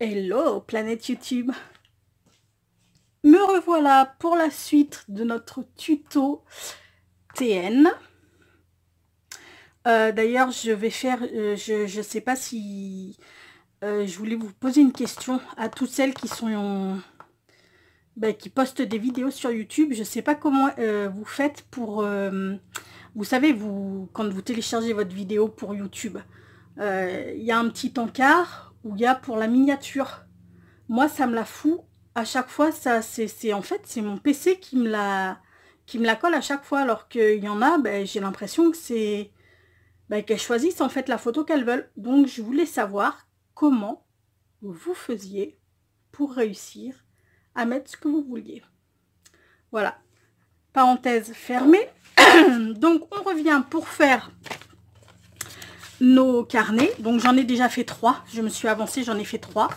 Hello planète YouTube. Me revoilà pour la suite de notre tuto TN. D'ailleurs je vais faire, je sais pas si je voulais vous poser une question à toutes celles qui sont qui postent des vidéos sur YouTube. Je sais pas comment vous faites pour vous savez, quand vous téléchargez votre vidéo pour YouTube, il y a un petit encart où il y a pour la miniature. Moi, ça me la fout à chaque fois. Ça, en fait, c'est mon PC qui me la colle à chaque fois. Alors qu'il y en a, j'ai l'impression que c'est qu'elles choisissent en fait la photo qu'elles veulent. Donc, je voulais savoir comment vous faisiez pour réussir à mettre ce que vous vouliez. Voilà. Parenthèse fermée. Donc, on revient pour faire nos carnets. Donc, j'en ai déjà fait 3. Je me suis avancée, j'en ai fait 3.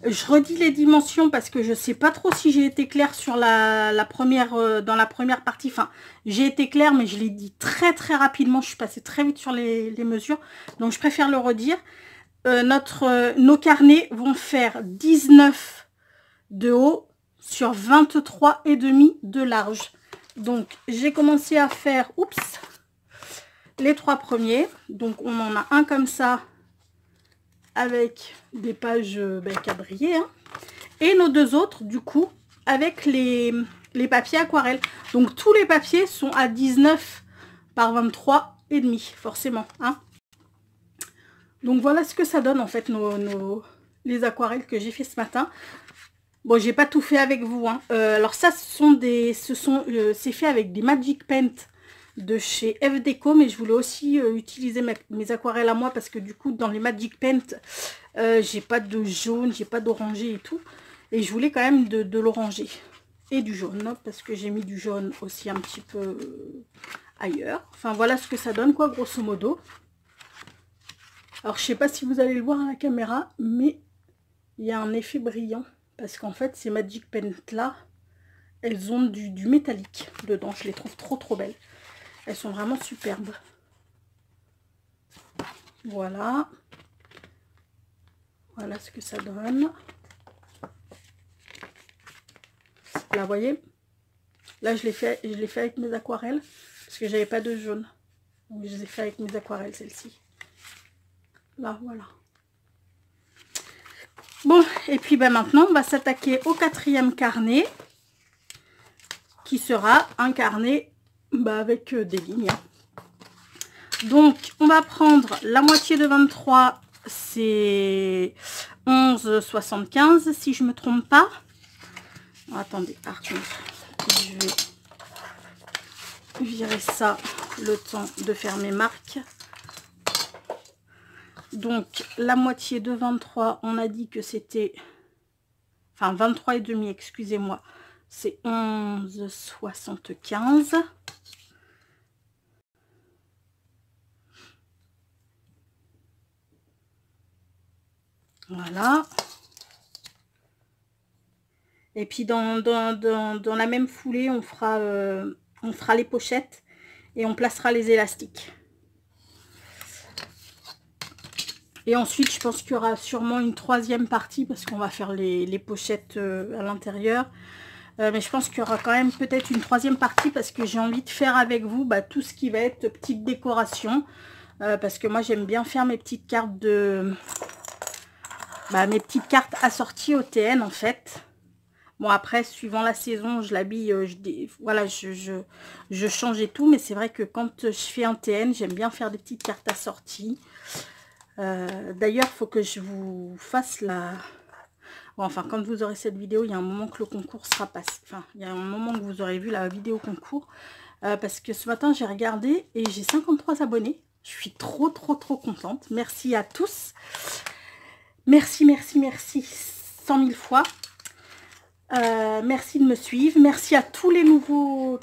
Je redis les dimensions parce que je sais pas trop si j'ai été claire sur la première, dans la première partie. Enfin, j'ai été claire, mais je l'ai dit très rapidement. Je suis passée très vite sur les mesures. Donc, je préfère le redire. Nos carnets vont faire 19 de haut sur 23,5 de large. Donc, j'ai commencé à faire, les 3 premiers. Donc, on en a un comme ça, avec des pages quadrillées, hein. Et nos 2 autres du coup avec les papiers aquarelles. Donc tous les papiers sont à 19 par 23,5 forcément, hein. Donc voilà ce que ça donne en fait les aquarelles que j'ai fait ce matin. Bon, j'ai pas tout fait avec vous, hein. Alors ça c'est fait avec des Magic Paint de chez F Déco, mais je voulais aussi utiliser mes aquarelles à moi parce que du coup dans les Magic Paint j'ai pas de jaune, j'ai pas d'orangé et tout, et je voulais quand même de l'orangé et du jaune parce que j'ai mis du jaune aussi un petit peu ailleurs. Enfin voilà ce que ça donne quoi, grosso modo. Alors je sais pas si vous allez le voir à la caméra, mais il y a un effet brillant parce qu'en fait ces Magic Paint là, elles ont du métallique dedans. Je les trouve trop belles. Elles sont vraiment superbes. Voilà. Voilà ce que ça donne. Là, vous voyez. Là, je l'ai fait avec mes aquarelles. Parce que j'avais pas de jaune. Donc, je les ai fait avec mes aquarelles, celle-ci. Là, voilà. Bon, et puis maintenant, on va s'attaquer au 4e carnet. Qui sera un carnet avec des lignes. Donc, on va prendre la moitié de 23, c'est 11,75 si je me trompe pas. Attendez, par contre, je vais virer ça le temps de faire mes marques. Donc, la moitié de 23, on a dit que c'était... Enfin, 23,5, excusez-moi, c'est 11,75. Voilà. Et puis dans la même foulée, on fera les pochettes et on placera les élastiques. Et ensuite, je pense qu'il y aura sûrement une 3e partie parce qu'on va faire les pochettes à l'intérieur. Mais je pense qu'il y aura quand même peut-être une 3e partie parce que j'ai envie de faire avec vous tout ce qui va être petite décoration. Parce que moi, j'aime bien faire mes petites cartes mes petites cartes assorties au TN en fait. Bon, après, suivant la saison, je l'habille, voilà, je change et tout. Mais c'est vrai que quand je fais un TN, j'aime bien faire des petites cartes assorties. D'ailleurs, il faut que je vous fasse la... Bon, enfin, quand vous aurez cette vidéo, il y a un moment que le concours sera passé. Enfin, il y a un moment que vous aurez vu la vidéo concours. Parce que ce matin, j'ai regardé et j'ai 53 abonnés. Je suis trop contente. Merci à tous. Merci 100 000 fois. Merci de me suivre. Merci à tous les nouveaux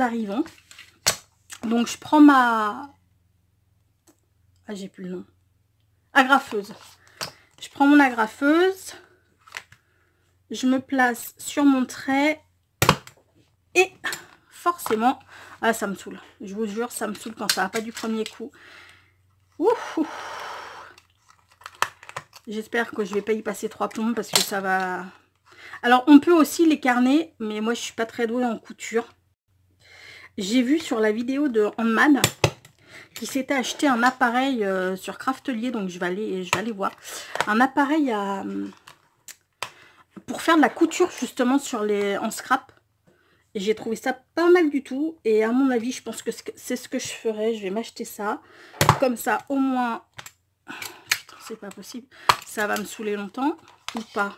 arrivants. Donc je prends ma... Ah, j'ai plus le nom. Agrafeuse. Je prends mon agrafeuse. Je me place sur mon trait. Et forcément... Ah, ça me saoule. Je vous jure, ça me saoule quand ça va pas du premier coup. Ouh. J'espère que je vais pas y passer 3 plombs parce que ça va... Alors, on peut aussi les carner, mais moi, je suis pas très douée en couture. J'ai vu sur la vidéo de Handman qui s'était acheté un appareil sur Craftelier, donc je vais aller voir. Un appareil pour faire de la couture justement en scrap. Et j'ai trouvé ça pas mal du tout. Et à mon avis, je pense que c'est ce que je ferai. Je vais m'acheter ça. Comme ça, au moins... Putain, c'est pas possible. Ça va me saouler longtemps ou pas.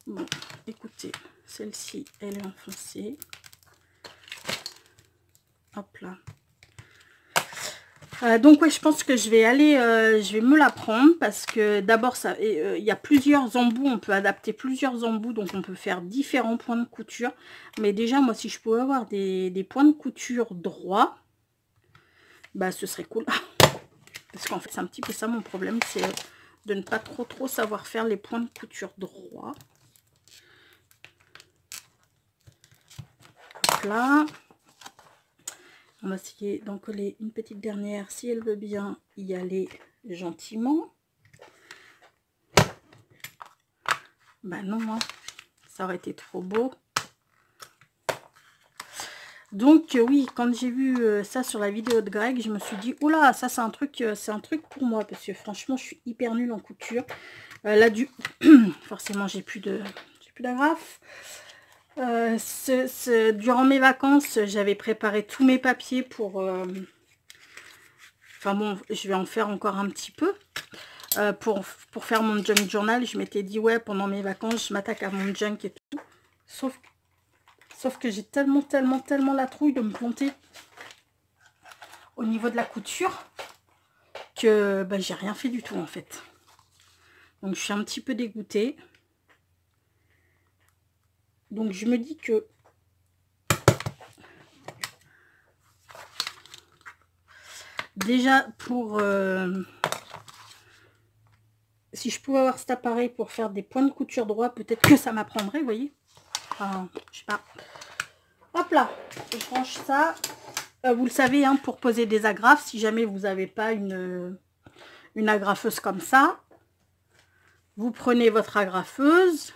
Bon, écoutez, celle-ci, elle est enfoncée. Hop là. Donc ouais, je pense que je vais aller, je vais me la prendre parce que d'abord il y a plusieurs embouts, on peut adapter plusieurs embouts, donc on peut faire différents points de couture. Mais déjà moi si je pouvais avoir des points de couture droits, bah ce serait cool. Parce qu'en fait c'est un petit peu ça mon problème, c'est de ne pas trop savoir faire les points de couture droits. Donc là. On va essayer d'en coller une petite dernière, si elle veut bien y aller gentiment. Bah non, hein, ça aurait été trop beau. Donc oui, quand j'ai vu ça sur la vidéo de Greg, je me suis dit, oula, ça c'est un truc pour moi, parce que franchement, je suis hyper nulle en couture. Là, forcément, j'ai plus d'agrafes. Durant mes vacances, j'avais préparé tous mes papiers pour... Enfin bon, je vais en faire encore un petit peu. Pour faire mon junk journal, je m'étais dit, ouais, pendant mes vacances, je m'attaque à mon junk et tout. Sauf que j'ai tellement la trouille de me planter au niveau de la couture que bah, j'ai rien fait du tout en fait. Donc je suis un petit peu dégoûtée. Donc je me dis que déjà pour si je pouvais avoir cet appareil pour faire des points de couture droits, peut-être que ça m'apprendrait, vous voyez. Enfin, je sais pas. Hop là, je range ça. Vous le savez, hein, pour poser des agrafes, si jamais vous n'avez pas une agrafeuse comme ça, vous prenez votre agrafeuse,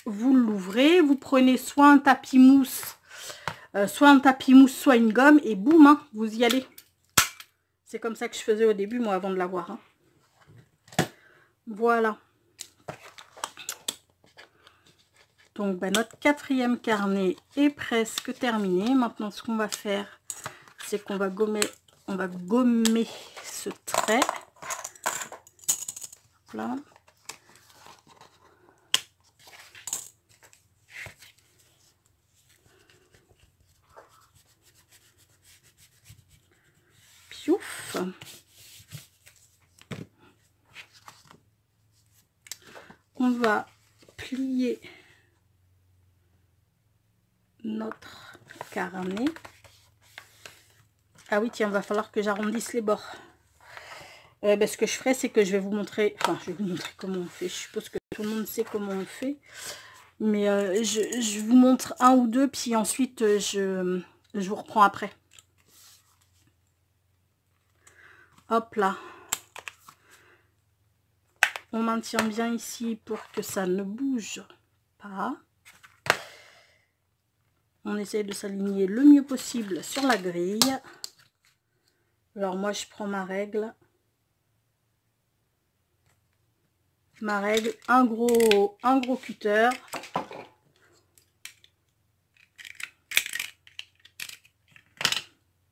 vous l'ouvrez, vous prenez soit un tapis mousse, soit une gomme, et boum, hein, vous y allez. C'est comme ça que je faisais au début, moi, avant de l'avoir. Hein. Voilà. Donc, bah, notre 4e carnet est presque terminé. Maintenant, ce qu'on va faire, c'est qu'on va gommer, ce trait. Là. Piouf. On va plier notre carnet. Ah oui, tiens, va falloir que j'arrondisse les bords. Ce que je ferai, c'est que je vais vous montrer, enfin, je vais vous montrer comment on fait. Je suppose que tout le monde sait comment on fait. Mais je vous montre un ou deux, puis ensuite, je vous reprends après. Hop là. On maintient bien ici pour que ça ne bouge pas. On essaye de s'aligner le mieux possible sur la grille. Alors moi, je prends ma règle. Un gros cutter.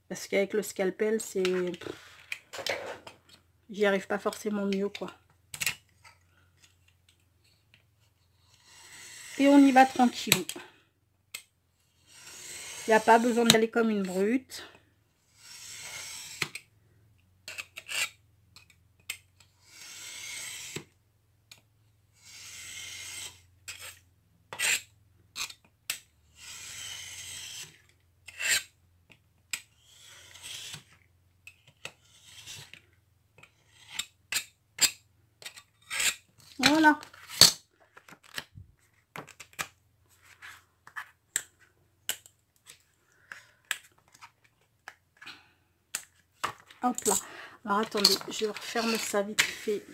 Parce qu'avec le scalpel, c'est... J'y arrive pas forcément mieux, quoi. Et on y va tranquille. Il n'y a pas besoin d'aller comme une brute. Voilà. Hop là. Alors attendez, je referme ça vite fait.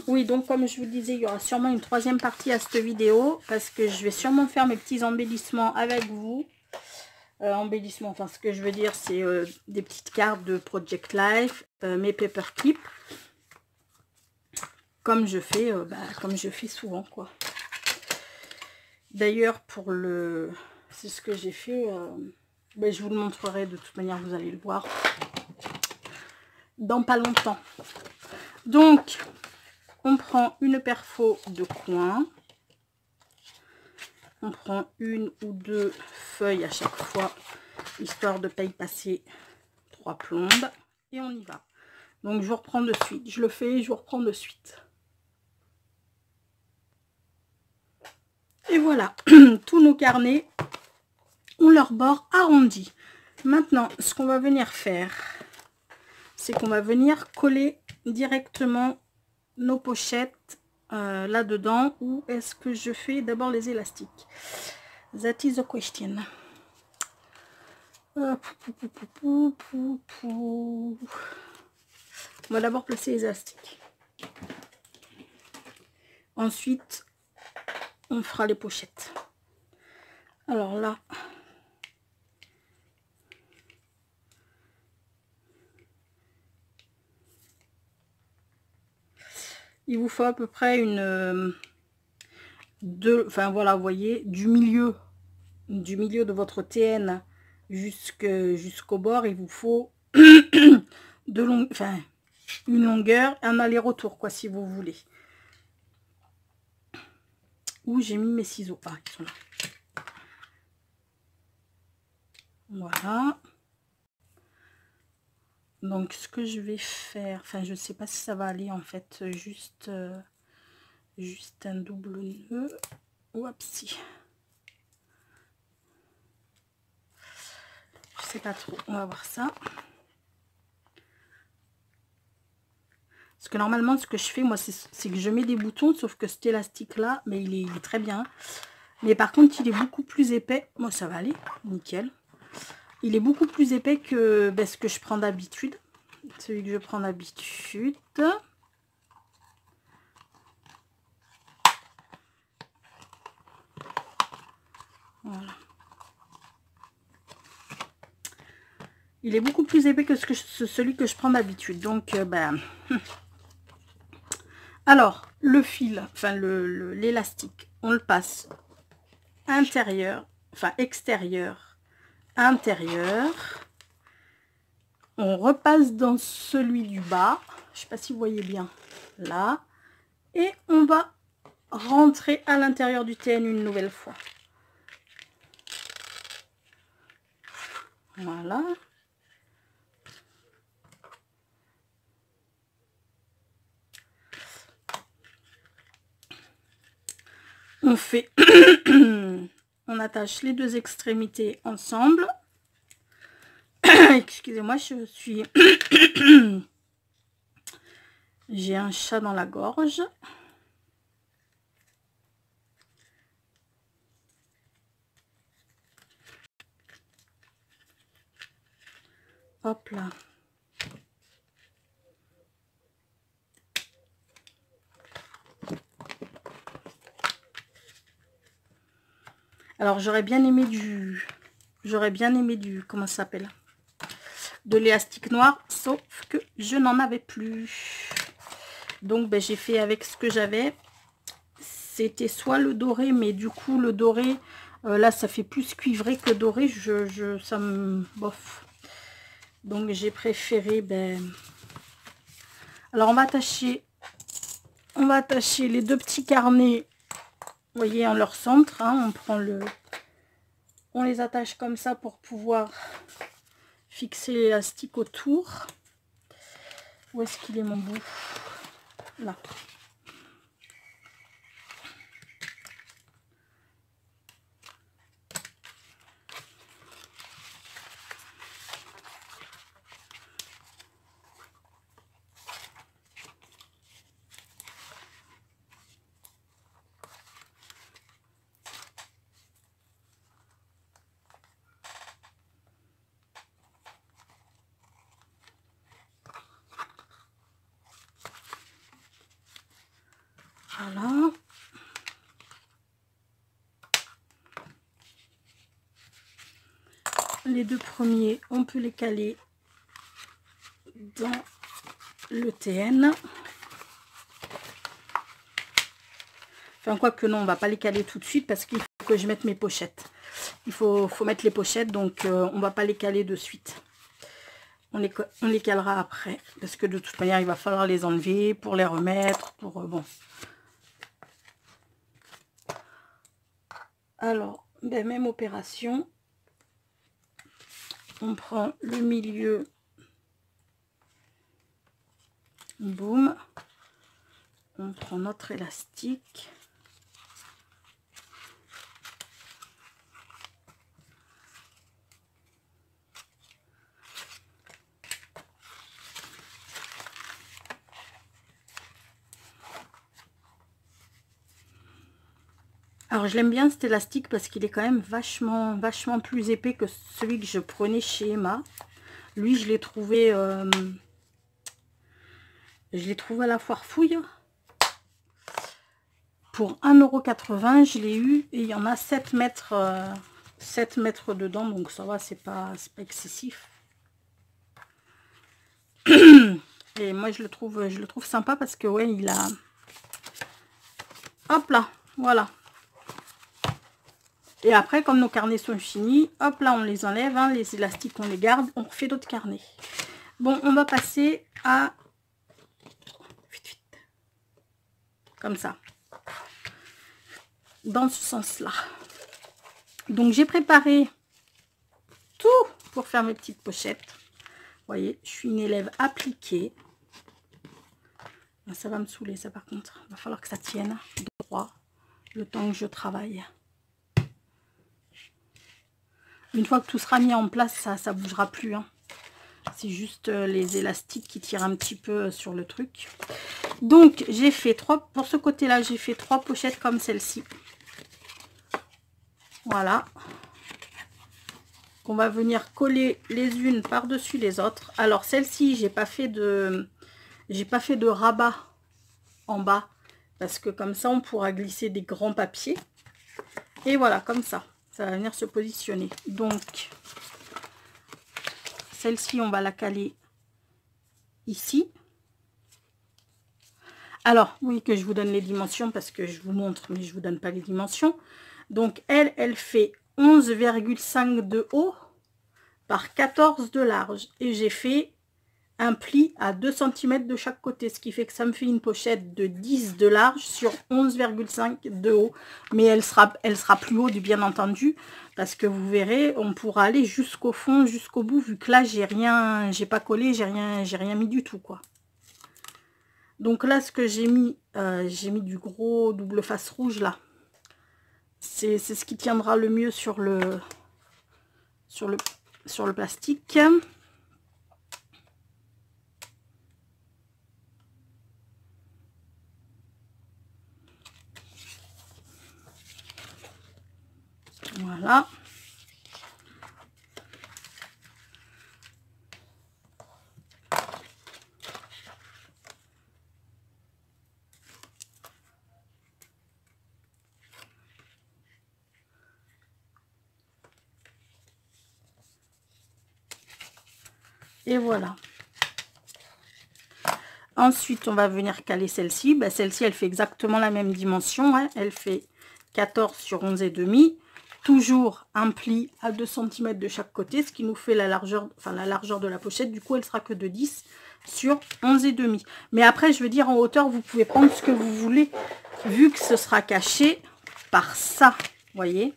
Oui, donc comme je vous disais, il y aura sûrement une troisième partie à cette vidéo parce que je vais sûrement faire mes petits embellissements avec vous. Embellissements, enfin ce que je veux dire, c'est des petites cartes de Project Life, mes paperclips, comme je fais souvent, quoi. D'ailleurs, pour le... C'est ce que j'ai fait. Ben, je vous le montrerai, de toute manière, vous allez le voir dans pas longtemps. Donc, on prend une perfo de coin. On prend une ou deux feuilles à chaque fois, histoire de ne pas y passer 3 plombes. Et on y va. Donc, je vous reprends de suite. Je le fais et je vous reprends de suite. Et voilà, tous nos carnets ont leur bord arrondi. Maintenant, ce qu'on va venir faire, c'est qu'on va venir coller directement nos pochettes là-dedans. Ou est-ce que je fais d'abord les élastiques? That is the question. On va d'abord placer les élastiques. Ensuite, on fera les pochettes. Alors là, il vous faut à peu près une enfin voilà, vous voyez, du milieu de votre TN jusqu'au bord, il vous faut une longueur, un aller-retour, quoi, si vous voulez. Où j'ai mis mes ciseaux. Ah, ils sont là. Voilà. Donc, ce que je vais faire, enfin, je sais pas si ça va aller, en fait, juste un double nœud. Ouapsi. Je sais pas trop, on va voir ça. Parce que normalement, ce que je fais, moi, c'est que je mets des boutons, sauf que cet élastique-là, mais il est très bien. Mais par contre, il est beaucoup plus épais. Moi, ça va aller, nickel. Il est beaucoup plus épais que ce que je prends d'habitude. Celui que je prends d'habitude. Voilà. Il est beaucoup plus épais que celui que je prends d'habitude. Donc, alors, le fil, enfin l'élastique, on le passe intérieur, enfin extérieur, intérieur. On repasse dans celui du bas. Je ne sais pas si vous voyez bien là. Et on va rentrer à l'intérieur du TN une nouvelle fois. Voilà. On fait... on attache les deux extrémités ensemble. Excusez-moi, je suis... J'ai un chat dans la gorge. Hop là. Alors j'aurais bien aimé du... Comment ça s'appelle? De l'élastique noir, sauf que je n'en avais plus. Donc j'ai fait avec ce que j'avais. C'était soit le doré, mais du coup le doré, là ça fait plus cuivré que doré. Ça me bof. Donc j'ai préféré... Alors on va attacher les deux petits carnets, vous voyez, en leur centre. Hein, on les attache comme ça pour pouvoir fixer l'élastique autour. Où est-ce qu'il est mon bout? Là. Voilà. Les deux premiers, on peut les caler dans le TN. Enfin, quoi que non, on va pas les caler tout de suite parce qu'il faut que je mette mes pochettes. Il faut mettre les pochettes, donc on va pas les caler de suite. On les calera après. Parce que de toute manière, il va falloir les enlever pour les remettre. Pour bon. Alors, ben, même opération. On prend le milieu. Boum. On prend notre élastique. Alors je l'aime bien cet élastique parce qu'il est quand même vachement plus épais que celui que je prenais chez Emma. Lui je l'ai trouvé à la foire fouille. Pour 1,80 €, je l'ai eu et il y en a 7 mètres dedans, donc ça va, c'est pas excessif. Et moi je le trouve sympa parce que ouais, il a, hop là, voilà. Et après, comme nos carnets sont finis, hop là, on les enlève, hein, les élastiques, on les garde, on refait d'autres carnets. Bon, on va passer à... Comme ça. Dans ce sens-là. Donc, j'ai préparé tout pour faire mes petites pochettes. Vous voyez, je suis une élève appliquée. Ça va me saouler, ça, par contre. Il va falloir que ça tienne droit le temps que je travaille. Une fois que tout sera mis en place, ça bougera plus. Hein. C'est juste les élastiques qui tirent un petit peu sur le truc. Donc, j'ai fait 3... Pour ce côté-là, j'ai fait 3 pochettes comme celle-ci. Voilà. Qu'on va venir coller les unes par-dessus les autres. Alors, celle-ci, j'ai pas fait de rabat en bas. Parce que comme ça, on pourra glisser des grands papiers. Et voilà, comme ça. Ça va venir se positionner. Donc, celle-ci, on va la caler ici. Alors, oui, que je vous donne les dimensions parce que je vous montre, mais je vous donne pas les dimensions. Donc, elle fait 11,5 de haut par 14 de large. Et j'ai fait un pli à 2 cm de chaque côté, ce qui fait que ça me fait une pochette de 10 de large sur 11,5 de haut. Mais elle sera plus haute, bien entendu, parce que vous verrez, on pourra aller jusqu'au fond, jusqu'au bout, vu que là, j'ai pas collé, j'ai rien mis du tout, quoi. Donc là, ce que j'ai mis du gros double face rouge, là. C'est ce qui tiendra le mieux sur le plastique. Voilà. Et voilà. Ensuite, on va venir caler celle-ci. Ben, celle-ci, elle fait exactement la même dimension. Hein. Elle fait 14 sur 11,5. Toujours un pli à 2 cm de chaque côté, ce qui nous fait la largeur de la pochette. Du coup, elle sera que de 10 sur 11,5. Mais après, je veux dire, en hauteur, vous pouvez prendre ce que vous voulez, vu que ce sera caché par ça. Vous voyez,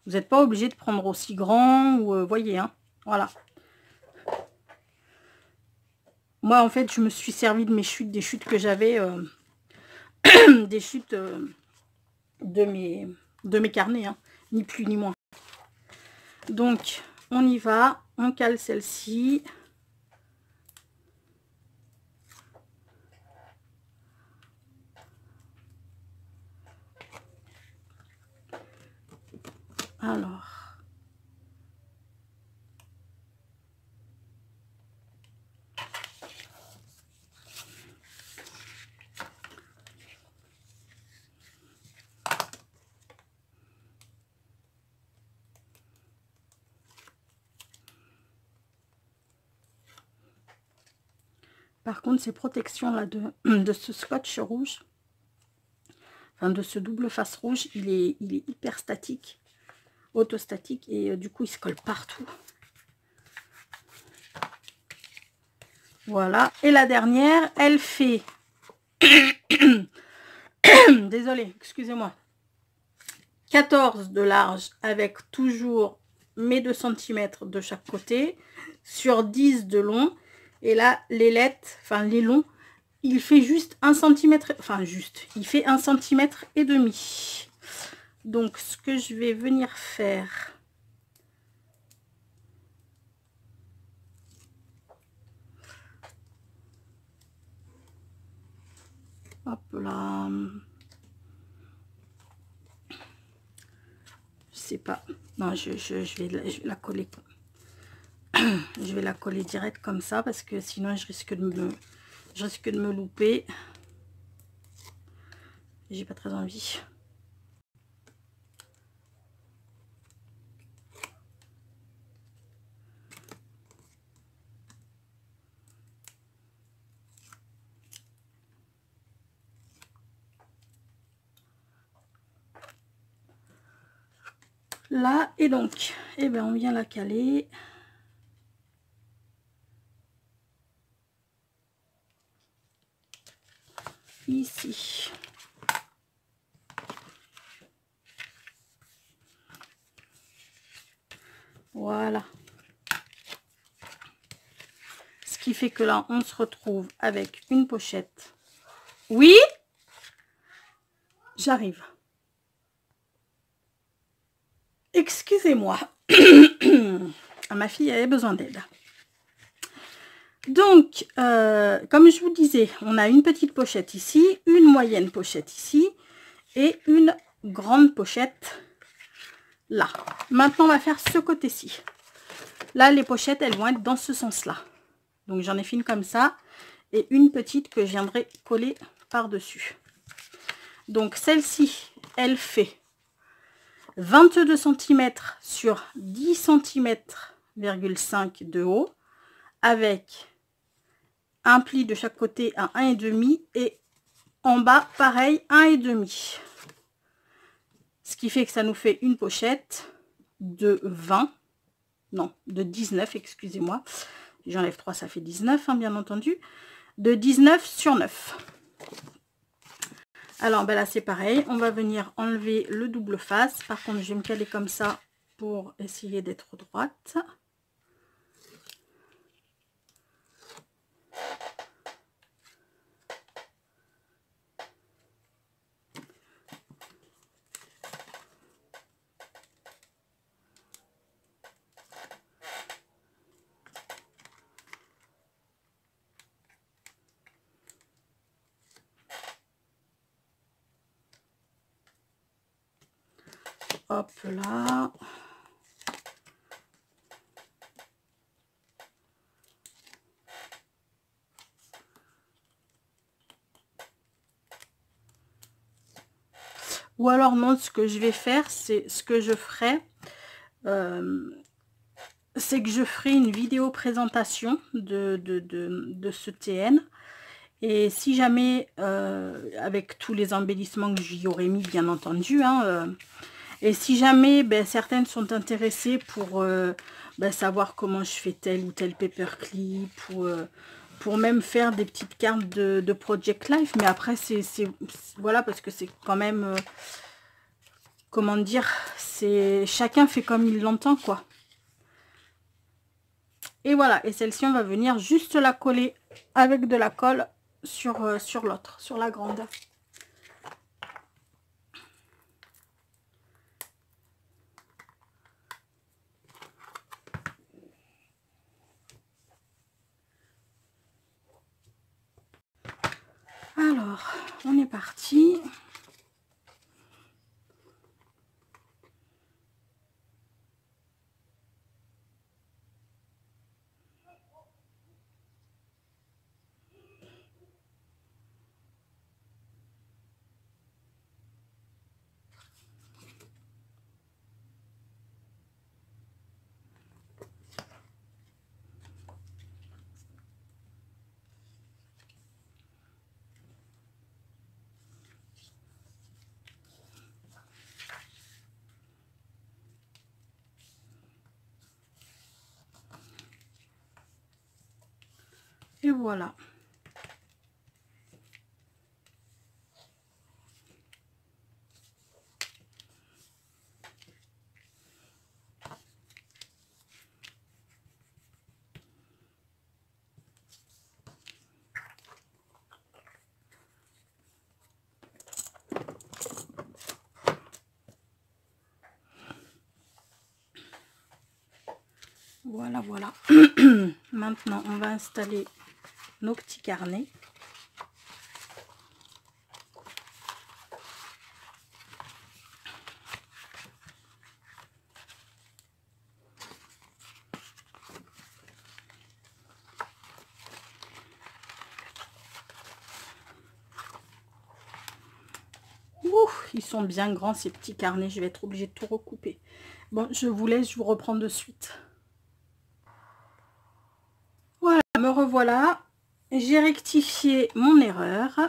vous n'êtes pas obligé de prendre aussi grand, ou voyez, hein, voilà. Moi, en fait, je me suis servi de mes chutes, des chutes que j'avais, des chutes de mes carnets, hein, ni plus ni moins. Donc, on y va, on cale celle-ci. Alors... Par contre, ces protections là de ce scotch rouge, enfin de ce double face rouge, il est hyper statique, autostatique, et du coup il se colle partout. Voilà, et la dernière, elle fait désolée, excusez-moi, 14 de large avec toujours mes 2 cm de chaque côté sur 10 de long. Et là, l'ailettes, enfin les longs, il fait juste 1 cm, enfin juste, il fait 1 cm et demi. Donc ce que je vais venir faire, hop là, je sais pas, non, je vais la coller, je vais la coller direct comme ça parce que sinon je risque de me louper. J'ai pas très envie. Là, et donc, eh ben, on vient la caler. Ici. Voilà. Ce qui fait que là, on se retrouve avec une pochette. Oui, j'arrive. Excusez-moi. Ma fille avait besoin d'aide. Donc, comme je vous disais, on a une petite pochette ici, une moyenne pochette ici et une grande pochette là. Maintenant, on va faire ce côté-ci. Là, les pochettes, elles vont être dans ce sens-là. Donc, j'en ai fait une comme ça et une petite que je viendrai coller par-dessus. Donc, celle-ci, elle fait 22 cm sur 10 cm,5 de haut avec un pli de chaque côté à 1,5 et en bas pareil 1,5. Ce qui fait que ça nous fait une pochette de 20, non, de 19, excusez-moi. J'enlève 3, ça fait 19, hein, bien entendu. De 19 sur 9. Alors ben là c'est pareil, on va venir enlever le double face. Par contre je vais me caler comme ça pour essayer d'être droite. Hop là. Ou alors non, ce que je vais faire, c'est ce que je ferai, c'est que je ferai une vidéo présentation de ce TN. Et si jamais, avec tous les embellissements que j'y aurais mis, bien entendu, hein, et si jamais ben, certaines sont intéressées pour ben, savoir comment je fais tel ou tel paperclip, pour même faire des petites cartes de Project Life. Mais après, c'est voilà, parce que c'est quand même, comment dire, c'est chacun fait comme il l'entend, quoi. Et voilà, et celle-ci, on va venir juste la coller avec de la colle sur l'autre, sur la grande. Alors, on est parti. Et voilà. Voilà, voilà. Maintenant, on va installer nos petits carnets. Ouh, ils sont bien grands ces petits carnets. Je vais être obligée de tout recouper. Bon, je vous laisse, je vous reprends de suite. Voilà, me revoilà. J'ai rectifié mon erreur.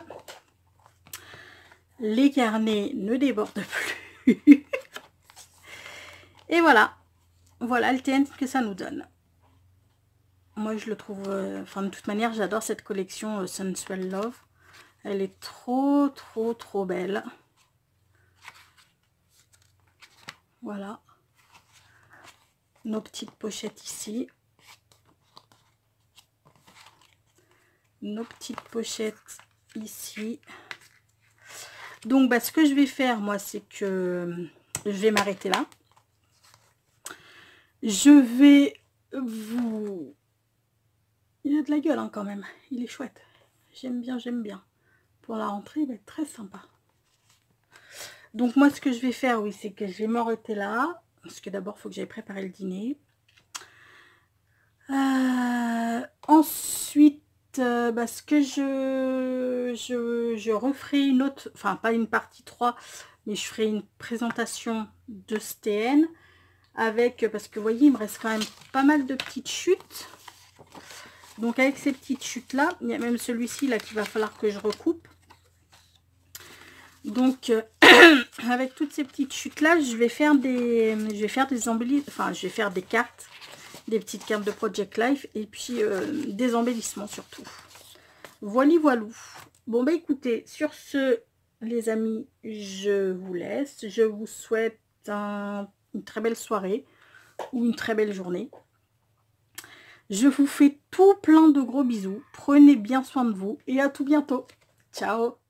Les carnets ne débordent plus. Et voilà. Voilà le TN que ça nous donne. Moi, je le trouve... Enfin, de toute manière, j'adore cette collection Sensual Love. Elle est trop, trop, trop belle. Voilà. Nos petites pochettes ici. Nos petites pochettes ici. Donc, bah, ce que je vais faire, moi, c'est que je vais m'arrêter là. Je vais vous... Il a de la gueule hein, quand même. Il est chouette. J'aime bien, j'aime bien. Pour la rentrée, il va être très sympa. Donc, moi, ce que je vais faire, oui, c'est que je vais m'arrêter là. Parce que d'abord, il faut que j'aille préparer le dîner. Ensuite, parce que je referai une autre, enfin pas une partie 3, mais je ferai une présentation de ce TN avec, parce que vous voyez, il me reste quand même pas mal de petites chutes. Donc avec ces petites chutes là, il y a même celui-ci là qu'il va falloir que je recoupe. Donc avec toutes ces petites chutes là, je vais faire des embellissements, enfin je vais faire des cartes. Des petites cartes de Project Life et puis des embellissements surtout. Voilà, voilou. Bon, bah écoutez, sur ce, les amis, je vous laisse. Je vous souhaite une très belle soirée ou une très belle journée. Je vous fais tout plein de gros bisous. Prenez bien soin de vous et à tout bientôt. Ciao!